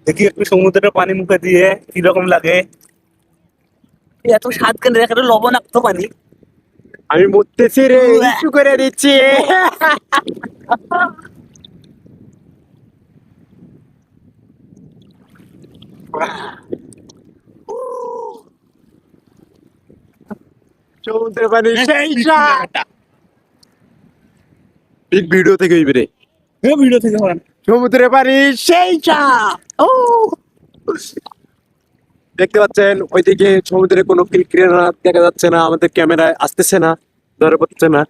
দেখি একটু সমুদ্রের পানি মুখে দিয়ে কিরকম লাগে। এত স্বাদ কেন, একটা লবণাক্ত পানি। আমি মরতেছি রে, উয়া। একটু করে দিচ্ছি। সমুদ্রের পানি সেই স্বাদ। ঠিক ভিডিও থেকে হইবে রে। ভিডিও থেকে হন। সমুদ্রের পানি সেই স্বাদ। ও দেখতে পাচ্ছেন ওইদিকে সমুদ্রে কোনো কিলকিলানা দেখা যাচ্ছে না, আমাদের ক্যামেরায় আসতেছে না, ধরে পড়ছে না।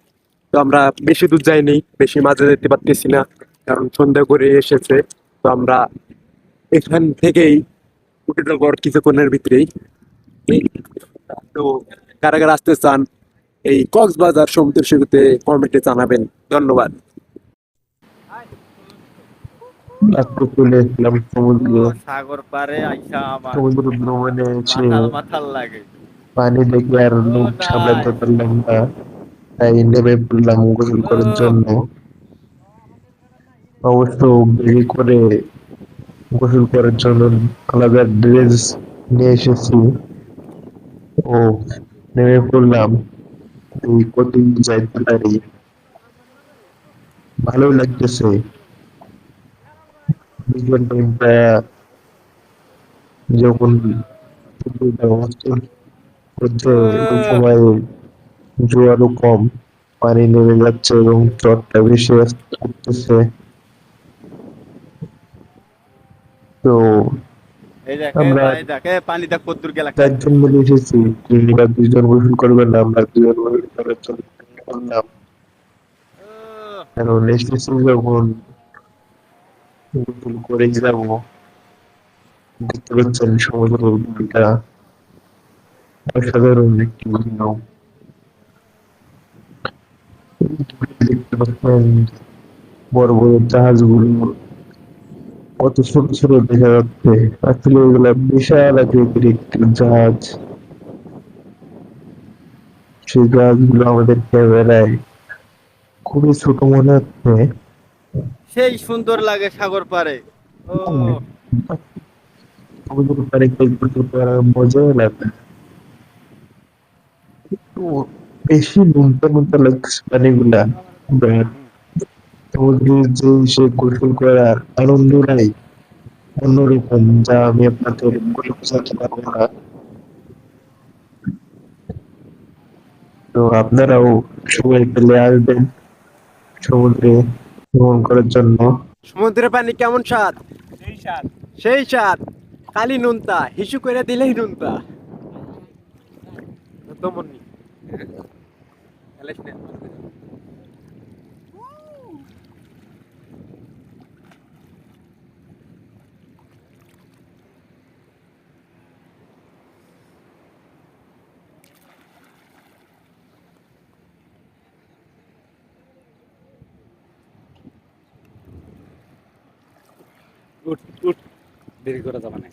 তো আমরা বেশি দূর যাইনি, বেশি মাঝে যেতে পারতেছি না, কারণ সন্ধ্যা করে এসেছে। তো আমরা এখান থেকেই উঠে যাবো আর কিছুক্ষণের ভিতরেই। তো কারা কারা আসতে চান এই কক্সবাজার সমুদ্র সৈকতে কমেন্টে জানাবেন। ধন্যবাদ। রাত্রে চলে এসেছিলাম সমুদ্র সাগর পারে আইসা আমার সমুদ্র ভ্রমণে এসে মাথাল মাথাল লাগে। পানি দেখে আর ও লোক তাই। সামলাতে পারলাম না, তাই নেমে পড়লাম গোসল ও করার জন্য। অবশ্য বেশি করে গোসল করার জন্য আলাদা ড্রেস নিয়ে এসেছি। ও নেমে পড়লাম, এই কতদিন যাইতে পারি, ভালো লাগতেছে। বিকেল টাইমটা যখন পুকুরটা অবস্থান করছে ওই সময় জোয়ারও কম, পানি নেমে যাচ্ছে এবং চটটা বেশি উঠতেছে। তো এই দেখে আমরা ভাই, দেখে পানিটা কদ্দুর গেলা। চারজন মিলে এসেছি, তিনবার দুজন গোসল করবেন না, আমরা দুজন গোসল করার জন্য করলাম। কারণ এসেছি যখন গোসল করেই যাবো। দেখতে পাচ্ছেন সমুদ্রের ভিউটা অসাধারণ একটি ভিউ। দেখতে পাচ্ছেন বড় বড় জাহাজগুলো কত ছোট ছোট দেখা যাচ্ছে, আসলে এগুলা বিশাল আকৃতির একটি জাহাজ। সেই জাহাজগুলো আমাদের ক্যামেরায় খুবই ছোট মনে হচ্ছে। সেই সুন্দর লাগে সাগর পারে। ও সমুদ্র পাড়ে গল্প করার মজাই লাগে। একটু বেশি নোনতা নোনতা লাগছে পানিগুলা, বাট সমুদ্রের যে সে গোসল করার আনন্দটাই অন্যরকম, যা আমি আপনাদের বলে বোঝাতে পারবো না। তো আপনারাও সময় পেলে আসবেন সমুদ্রে ভ্রমণ করার জন্য। সমুদ্রের পানি কেমন স্বাদ? সেই স্বাদ। সেই স্বাদ। খালি নুনতা, হিসু করে দিলেই নুনতা। তমন্নি উঠ উঠ, দেরি করা যাবে না।